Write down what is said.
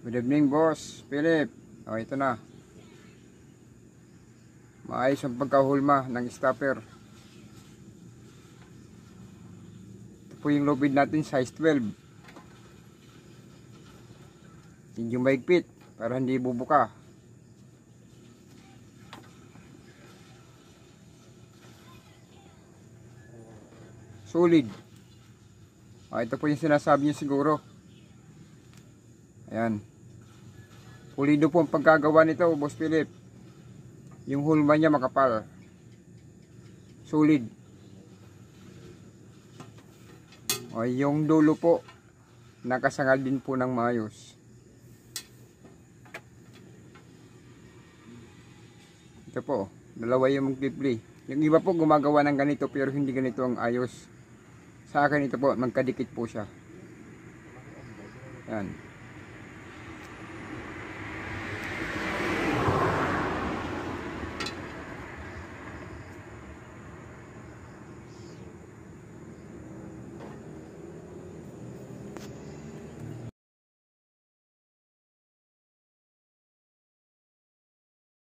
Good evening, boss Philip. O, ito na. Maayos ang pagkahulma ng stopper. Ito po yung lubid natin, size 12. Medyo maigpit para hindi bubuka. Solid. O, ito po yung sinasabi niyo siguro. Ayan. Pulido po ang pagkagawa nito, boss Philip. Yung hulma niya makapal. Solid. O, yung dulo po nakasangal din po ng maayos. Ito po, dalawa yung magpipli. Yung iba po gumagawa ng ganito pero hindi ganito ang ayos. Sa akin ito po, magkadikit po siya. Yan.